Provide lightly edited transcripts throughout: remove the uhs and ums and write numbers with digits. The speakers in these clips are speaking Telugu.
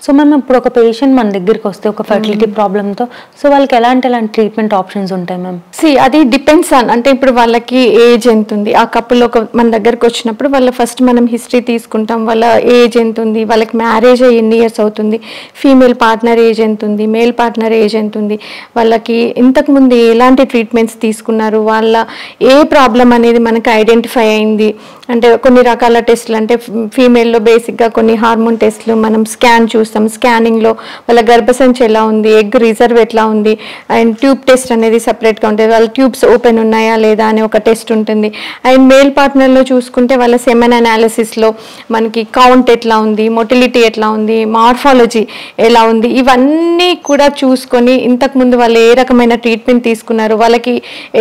సో మనం ఇప్పుడు ఒక పేషెంట్ మన దగ్గరికి వస్తే ఒక ఫర్టిలిటీ ప్రాబ్లంతో, సో వాళ్ళకి ఎలాంటి ట్రీట్మెంట్ ఆప్షన్స్ ఉంటాయి మ్యామ్? అది డిపెండ్స్ ఆన్, అంటే ఇప్పుడు వాళ్ళకి ఏజ్ ఎంత ఉంది, ఆ కపుల్ మన దగ్గరకు వచ్చినప్పుడు వాళ్ళ ఫస్ట్ మనం హిస్టరీ తీసుకుంటాం. వాళ్ళ ఏజ్ ఎంత ఉంది, వాళ్ళకి మ్యారేజ్ ఎన్ని ఇయర్స్ అవుతుంది, ఫీమేల్ పార్ట్నర్ ఏజ్ ఎంత ఉంది, మేల్ పార్ట్నర్ ఏజ్ ఎంత ఉంది, వాళ్ళకి ఇంతకుముందు ఎలాంటి ట్రీట్మెంట్స్ తీసుకున్నారు, వాళ్ళ ఏ ప్రాబ్లం అనేది మనకు ఐడెంటిఫై అయింది. అంటే కొన్ని రకాల టెస్టులు, అంటే ఫీమేల్లో బేసిక్గా కొన్ని హార్మోన్ టెస్టులు మనం స్కాన్ చూస్తాం. స్కానింగ్లో వాళ్ళ గర్భసంచి ఎలా ఉంది, ఎగ్ రిజర్వ్ ఎట్లా ఉంది, అండ్ ట్యూబ్ టెస్ట్ అనేది సపరేట్గా ఉంటుంది. వాళ్ళ ట్యూబ్స్ ఓపెన్ ఉన్నాయా లేదా అనే ఒక టెస్ట్ ఉంటుంది. అండ్ మేల్ పార్ట్నర్లో చూసుకుంటే వాళ్ళ సెమెన్ అనాలిసిస్లో మనకి కౌంట్ ఎట్లా ఉంది, మొటిలిటీ ఎట్లా ఉంది, మార్ఫాలజీ ఎలా ఉంది, ఇవన్నీ కూడా చూసుకొని ఇంతకుముందు వాళ్ళు ఏ రకమైన ట్రీట్మెంట్ తీసుకున్నారు, వాళ్ళకి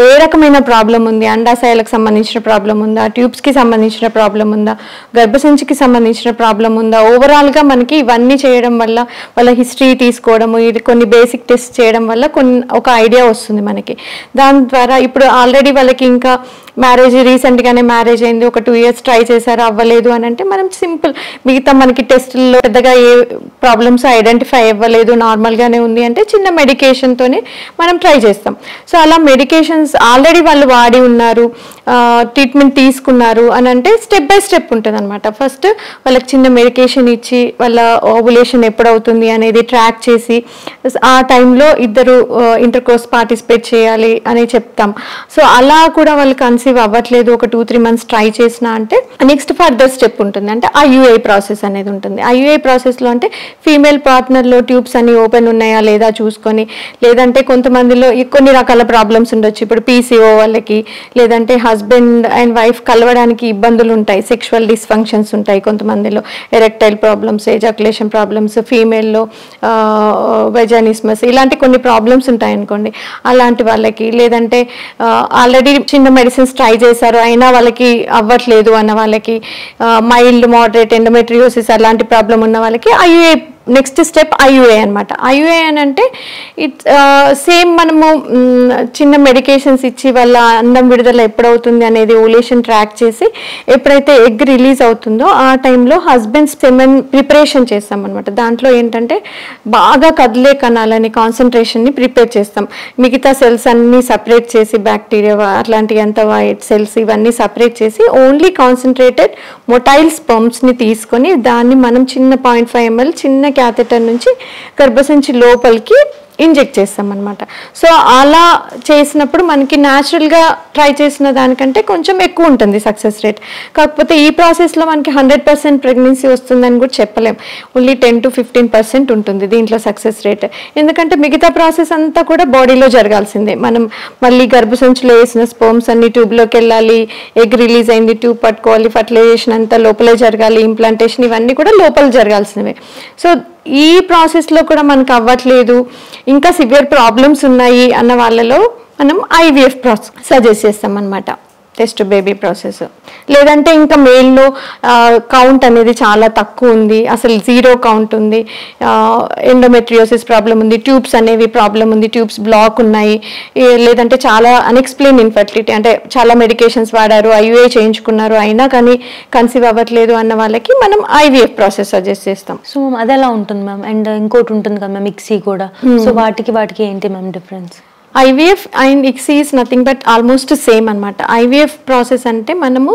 ఏ రకమైన ప్రాబ్లం ఉంది, అండాశయాలకు సంబంధించిన ప్రాబ్లం ఉందా, ట్యూబ్స్కి సంబంధించిన ప్రాబ్లం ఉందా, గర్భసంచికి సంబంధించిన ప్రాబ్లం ఉందా, ఓవరాల్గా మనకి ఇవన్నీ చేయడం వల్ల, వాళ్ళ హిస్టరీ తీసుకోవడము, ఇది కొన్ని బేసిక్ టెస్ట్ చేయడం వల్ల ఒక ఐడియా వస్తుంది మనకి. దాని ద్వారా ఇప్పుడు ఆల్రెడీ వాళ్ళకి ఇంకా రీసెంట్గానే మ్యారేజ్ అయింది, ఒక 2 years ట్రై చేశారు, అవ్వలేదు అని అంటే మనం సింపుల్ మిగతా మనకి టెస్టుల్లో పెద్దగా ఏ ప్రాబ్లమ్స్ ఐడెంటిఫై అవ్వలేదు, నార్మల్గానే ఉంది అంటే చిన్న మెడికేషన్తోనే మనం ట్రై చేస్తాం. సో అలా మెడికేషన్స్ ఆల్రెడీ వాళ్ళు వాడి ఉన్నారు, ట్రీట్మెంట్ తీసుకున్నారు అని అంటే స్టెప్ బై స్టెప్ ఉంటుంది అనమాట. ఫస్ట్ వాళ్ళకి చిన్న మెడికేషన్ ఇచ్చి వాళ్ళ ఓవులేషన్ ఎప్పుడవుతుంది అనేది ట్రాక్ చేసి ఆ టైంలో ఇద్దరు ఇంటర్కోర్స్ పార్టిసిపేట్ చేయాలి అని చెప్తాం. సో అలా కూడా వాళ్ళు కన్సీవ్ అవ్వట్లేదు, ఒక 2-3 months ట్రై చేసినా అంటే నెక్స్ట్ ఫర్దర్ స్టెప్ ఉంటుంది, అంటే IUI ప్రాసెస్ అనేది ఉంటుంది. IUI ప్రాసెస్లో అంటే ఫీమేల్ పార్ట్నర్లో ట్యూబ్స్ అన్ని ఓపెన్ ఉన్నాయా లేదా చూసుకొని, లేదంటే కొంతమందిలో కొన్ని రకాల ప్రాబ్లమ్స్ ఉండొచ్చు. ఇప్పుడు PCO వాళ్ళకి, లేదంటే హస్బెండ్ అండ్ వైఫ్ కలవడానికి ఇబ్బందులు ఉంటాయి, సెక్షువల్ డిస్ఫంక్షన్స్ ఉంటాయి కొంతమందిలో, ఎరెక్టైల్ ప్రాబ్లమ్స్, ఎజాకులేషన్ ప్రాబ్లమ్స్, ఫీమేల్లో వెజానిస్మస్, ఇలాంటి కొన్ని ప్రాబ్లమ్స్ ఉంటాయి అనుకోండి, అలాంటి వాళ్ళకి, లేదంటే ఆల్రెడీ చిన్న మెడిసిన్స్ ట్రై చేశారు అయినా వాళ్ళకి అవ్వట్లేదు అన్న వాళ్ళకి, మైల్డ్ మోడరేట్ ఎండోమెట్రియోసిస్ అలాంటి ప్రాబ్లం ఉన్న వాళ్ళకి IUI నెక్స్ట్ స్టెప్ IUI అనమాట. IUI అని అంటే సేమ్ మనము చిన్న మెడికేషన్స్ ఇచ్చి వాళ్ళ అందం విడుదల ఎప్పుడవుతుంది అనేది ఓవులేషన్ ట్రాక్ చేసి ఎప్పుడైతే ఎగ్ రిలీజ్ అవుతుందో ఆ టైంలో హస్బెండ్ సెమెన్ ప్రిపరేషన్ చేస్తాం అనమాట. దాంట్లో ఏంటంటే బాగా కదిలే కణాలని కాన్సన్ట్రేషన్ని ప్రిపేర్ చేస్తాం. మిగతా సెల్స్ అన్నీ సపరేట్ చేసి బ్యాక్టీరియా అట్లాంటి అంత వైట్ సెల్స్ ఇవన్నీ సపరేట్ చేసి ఓన్లీ కాన్సన్ట్రేటెడ్ మొటైల్ స్పర్మ్స్ని తీసుకొని దాన్ని మనం చిన్న 0.5 ml చిన్న క్యాథెటర్ నుంచి గర్భసంచి లోపలికి ఇంజెక్ట్ చేస్తాం అనమాట. సో అలా చేసినప్పుడు మనకి న్యాచురల్గా ట్రై చేసిన దానికంటే కొంచెం ఎక్కువ ఉంటుంది సక్సెస్ రేట్. కాకపోతే ఈ ప్రాసెస్లో మనకి 100% ప్రెగ్నెన్సీ వస్తుందని కూడా చెప్పలేం, ఓన్లీ 10-15% ఉంటుంది దీంట్లో సక్సెస్ రేట్. ఎందుకంటే మిగతా ప్రాసెస్ అంతా కూడా బాడీలో జరగాల్సిందే. మనం మళ్ళీ గర్భసంచిలో వేసిన స్పర్మ్స్ అన్ని ట్యూబ్లోకి వెళ్ళాలి, ఎగ్ రిలీజ్ అయింది, ట్యూబ్ పట్టుకోవాలి, ఫర్టిలైజేషన్ అంతా లోపలే జరగాలి, ఇంప్లాంటేషన్ ఇవన్నీ కూడా లోపల జరగాల్సినవే. సో ఈ ప్రాసెస్లో కూడా మనకు అవ్వట్లేదు, ఇంకా సివియర్ ప్రాబ్లమ్స్ ఉన్నాయి అన్న వాళ్ళలో మనం IVF ప్రాసెస్ సజెస్ట్ చేస్తాం అన్నమాట, టెస్ట్ బేబీ ప్రాసెస్. లేదంటే ఇంకా మేల్లో కౌంట్ అనేది చాలా తక్కువ ఉంది, అసలు 0 కౌంట్ ఉంది, ఎండోమెట్రియోసిస్ ప్రాబ్లం ఉంది, ట్యూబ్స్ అనేవి ప్రాబ్లం ఉంది, ట్యూబ్స్ బ్లాక్ ఉన్నాయి, లేదంటే చాలా అన్ఎక్స్ప్లెయిన్ ఇన్ఫర్టిలిటీ, అంటే చాలా మెడికేషన్స్ వాడారు, IUI చేయించుకున్నారు అయినా కానీ కన్సీవ్ అవ్వట్లేదు అన్న వాళ్ళకి మనం IVF ప్రాసెస్ సజెస్ట్ చేస్తాం. సో అది ఎలా ఉంటుంది మ్యామ్? అండ్ ఇంకోటి ఉంటుంది కదా మ్యామ్, ICSI కూడా. సో వాటికి ఏంటి ma'am difference? IVF and ICSI is nothing but almost same అనమాట. IVF ప్రాసెస్ అంటే మనము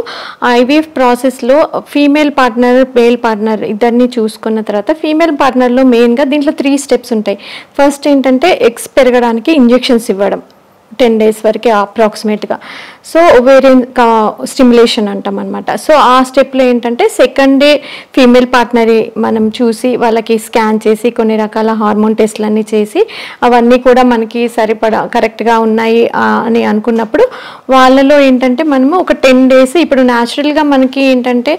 IVF ప్రాసెస్లో ఫీమేల్ పార్ట్నర్ మేల్ పార్ట్నర్ ఇద్దరిని చూసుకున్న తర్వాత ఫీమేల్ పార్ట్నర్లో మెయిన్గా దీంట్లో 3 steps ఉంటాయి. ఫస్ట్ ఏంటంటే ఎగ్స్ పెరగడానికి ఇంజెక్షన్స్ ఇవ్వడం 10 days వరకు అప్రాక్సిమేట్గా. సో ఓవేరియన్ స్టిమ్యులేషన్ అంటాం అనమాట. సో ఆ స్టెప్లో ఏంటంటే సెకండ్ డే ఫీమేల్ పార్ట్నర్ మనం చూసి వాళ్ళకి స్కాన్ చేసి కొన్ని రకాల హార్మోన్ టెస్ట్లన్నీ చేసి అవన్నీ కూడా మనకి సరిపడా కరెక్ట్గా ఉన్నాయి అని అనుకున్నప్పుడు వాళ్ళలో ఏంటంటే మనము ఒక 10 days, ఇప్పుడు న్యాచురల్గా మనకి ఏంటంటే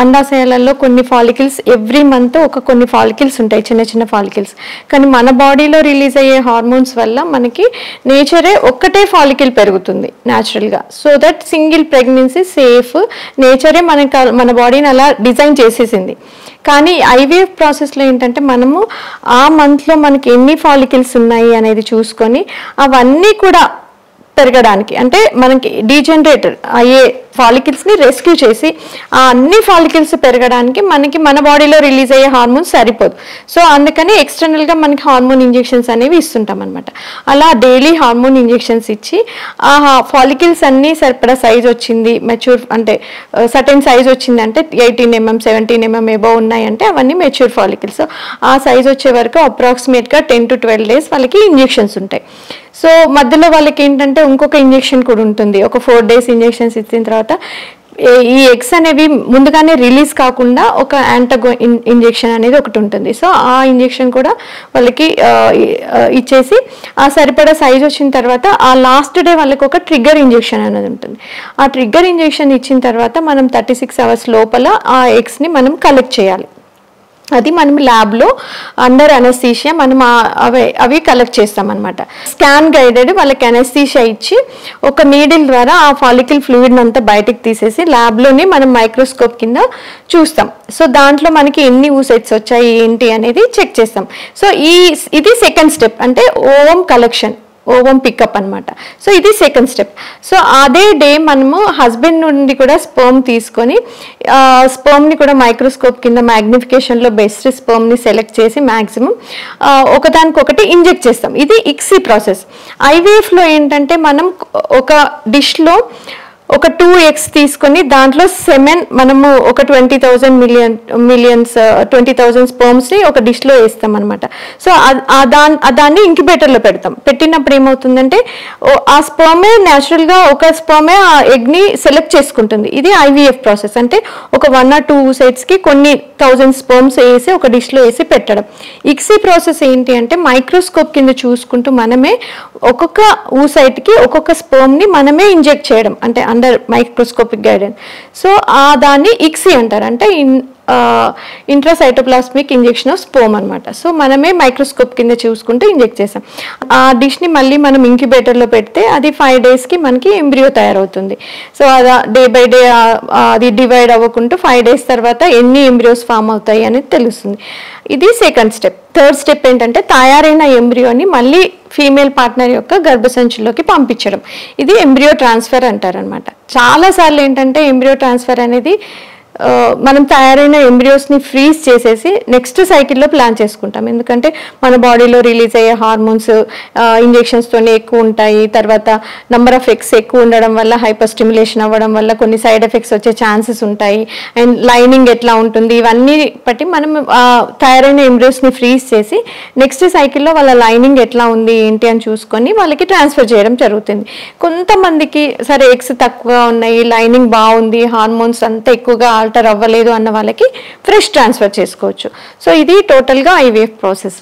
అండాశయాలలో కొన్ని ఫాలికల్స్ ఎవ్రీ మంత్ కొన్ని ఫాలికల్స్ ఉంటాయి, చిన్న చిన్న ఫాలికల్స్. కానీ మన బాడీలో రిలీజ్ అయ్యే హార్మోన్స్ వల్ల మనకి నేచరే ఒక్కటే ఫాలికల్ పెరుగుతుంది న్యాచురల్గా. So that single pregnancy safe, నేచరే మన బాడీని అలా డిజైన్ చేసేసింది. కానీ IVF ప్రాసెస్లో ఏంటంటే మనము ఆ మంత్లో మనకి ఎన్ని ఫాలికల్స్ ఉన్నాయి అనేది చూసుకొని అవన్నీ కూడా పెరగడానికి, అంటే మనకి డీజనరేటర్ అయ్యే ఫాలికల్స్ని రెస్క్యూ చేసి ఆ అన్ని ఫాలికల్స్ పెరగడానికి మనకి మన బాడీలో రిలీజ్ అయ్యే హార్మోన్స్ సరిపోదు. సో అందుకని ఎక్స్టర్నల్గా మనకి హార్మోన్ ఇంజెక్షన్స్ అనేవి ఇస్తుంటాం అనమాట. అలా డైలీ హార్మోన్ ఇంజెక్షన్స్ ఇచ్చి ఆ ఫాలికల్స్ అన్నీ సరిపడా సైజ్ వచ్చింది, మెచ్యూర్ అంటే సర్టెన్ సైజ్ వచ్చిందంటే 18 mm 17 mm ఎబో ఉన్నాయంటే అవన్నీ మెచ్యూర్ ఫాలికల్స్. ఆ సైజ్ వచ్చే వరకు అప్రాక్సిమేట్గా 10 to 12 days వాళ్ళకి ఇంజెక్షన్స్ ఉంటాయి. సో మధ్యలో వాళ్ళకి ఏంటంటే ఇంకొక ఇంజెక్షన్ కూడా ఉంటుంది. ఒక 4 days ఇంజెక్షన్స్ ఇచ్చిన తర్వాత ఈ ఎగ్స్ అనేవి ముందుగానే రిలీజ్ కాకుండా ఒక యాంటగో ఇంజెక్షన్ అనేది ఒకటి ఉంటుంది. సో ఆ ఇంజెక్షన్ కూడా వాళ్ళకి ఇచ్చేసి ఆ సరిపడా సైజ్ వచ్చిన తర్వాత ఆ లాస్ట్ డే వాళ్ళకి ఒక ట్రిగ్గర్ ఇంజెక్షన్ అనేది ఉంటుంది. ఆ ట్రిగ్గర్ ఇంజెక్షన్ ఇచ్చిన తర్వాత మనం 36 hours లోపల ఆ ఎగ్స్ని మనం కలెక్ట్ చేయాలి. అది మనం ల్యాబ్లో అండర్ అనస్థీషియా మనం అవి కలెక్ట్ చేస్తామన్నమాట. స్కాన్ గైడెడ్ వాళ్ళకి అనస్థీషియా ఇచ్చి ఒక నీడిల్ ద్వారా ఆ ఫాలికల్ ఫ్లూయిడ్ అంతా బయటకు తీసేసి ల్యాబ్లోనే మనం మైక్రోస్కోప్ కింద చూస్తాం. సో దాంట్లో మనకి ఎన్ని ఊసెట్స్ వచ్చాయి ఏంటి అనేది చెక్ చేస్తాం. సో ఇది సెకండ్ స్టెప్, అంటే ఓవం కలెక్షన్, ఓవం పికప్ అనమాట. సో ఇది సెకండ్ స్టెప్. సో అదే డే మనము హస్బెండ్ నుండి కూడా స్పర్మ్ తీసుకొని స్పర్మ్ని కూడా మైక్రోస్కోప్ కింద మ్యాగ్నిఫికేషన్లో బెస్ట్ స్పర్మ్ని సెలెక్ట్ చేసి మ్యాక్సిమం ఒకదానికొకటి ఇంజెక్ట్ చేస్తాం. ఇది ఇక్సీ ప్రాసెస్. ఐవీఎఫ్లో ఏంటంటే మనం ఒక డిష్లో ఒక 2 eggs తీసుకొని దాంట్లో సెమెన్ మనము ఒక 20,000 స్పర్మ్స్ని ఒక డిష్లో వేస్తాం అనమాట. సో దాన్ని ఇంక్యుబేటర్లో పెడతాం. పెట్టినప్పుడు ఏమవుతుందంటే ఆ స్పర్మే న్యాచురల్గా ఒక స్పర్మే ఆ ఎగ్ని సెలెక్ట్ చేసుకుంటుంది. ఇది ఐవీఎఫ్ ప్రాసెస్. అంటే ఒక 1 or 2 oocytesకి కొన్ని 1000 స్పర్మ్స్ వేసి ఒక డిష్లో వేసి పెట్టడం. ఇక్సీ ప్రాసెస్ ఏంటి అంటే మైక్రోస్కోప్ కింద చూసుకుంటూ మనమే ఒక్కొక్క oocyteకి ఒక్కొక్క స్పర్మ్ని మనమే ఇంజెక్ట్ చేయడం, అంటే అండర్ మైక్రోస్కోపిక్ గైడెన్స్. సో దాన్ని ఇక్సీ అంటారు, అంటే ఇంట్రాసైటోప్లాస్మిక్ ఇంజెక్షన్ ఆఫ్ స్పర్మ్ అనమాట. సో మనమే మైక్రోస్కోప్ కింద చూసుకుంటూ ఇంజెక్ట్ చేసాం. ఆ డిష్ని మళ్ళీ మనం ఇంక్యుబేటర్లో పెడితే అది 5 daysకి మనకి ఎంబ్రియో తయారవుతుంది. సో అది డే బై డే అది డివైడ్ అవ్వకుంటూ 5 days తర్వాత ఎన్ని ఎంబ్రియోస్ ఫామ్ అవుతాయి అనేది తెలుస్తుంది. ఇది సెకండ్ స్టెప్. థర్డ్ స్టెప్ ఏంటంటే తయారైన ఎంబ్రియోని మళ్ళీ ఫీమేల్ పార్ట్నర్ యొక్క గర్భసంచిలోకి పంపించడం. ఇది ఎంబ్రియో ట్రాన్స్ఫర్ అంటారనమాట. చాలాసార్లు ఏంటంటే ఎంబ్రియో ట్రాన్స్ఫర్ అనేది మనం తయారైన ఎంబ్రియోస్ని ఫ్రీజ్ చేసేసి నెక్స్ట్ సైకిల్లో ప్లాన్ చేసుకుంటాం. ఎందుకంటే మన బాడీలో రిలీజ్ అయ్యే హార్మోన్స్ ఇంజెక్షన్స్తోనే ఎక్కువ ఉంటాయి. తర్వాత నంబర్ ఆఫ్ ఎగ్స్ ఎక్కువ ఉండడం వల్ల హైపర్ స్టిమ్యులేషన్ అవ్వడం వల్ల కొన్ని సైడ్ ఎఫెక్ట్స్ వచ్చే ఛాన్సెస్ ఉంటాయి. అండ్ లైనింగ్ ఎట్లా ఉంటుంది ఇవన్నీ బట్టి మనం తయారైన ఎంబ్రియోస్ని ఫ్రీజ్ చేసి నెక్స్ట్ సైకిల్లో వాళ్ళ లైనింగ్ ఎట్లా ఉంది ఏంటి అని చూసుకొని వాళ్ళకి ట్రాన్స్ఫర్ చేయడం జరుగుతుంది. కొంతమందికి సరే ఎగ్స్ తక్కువగా ఉన్నాయి, లైనింగ్ బాగుంది, హార్మోన్స్ అంతా ఎక్కువగా ఆల్టర్ అవ్వలేదు అన్న వాళ్ళకి ఫ్రెష్ ట్రాన్స్ఫర్ చేసుకోవచ్చు. సో ఇది టోటల్గా ఐవీఎఫ్ ప్రాసెస్.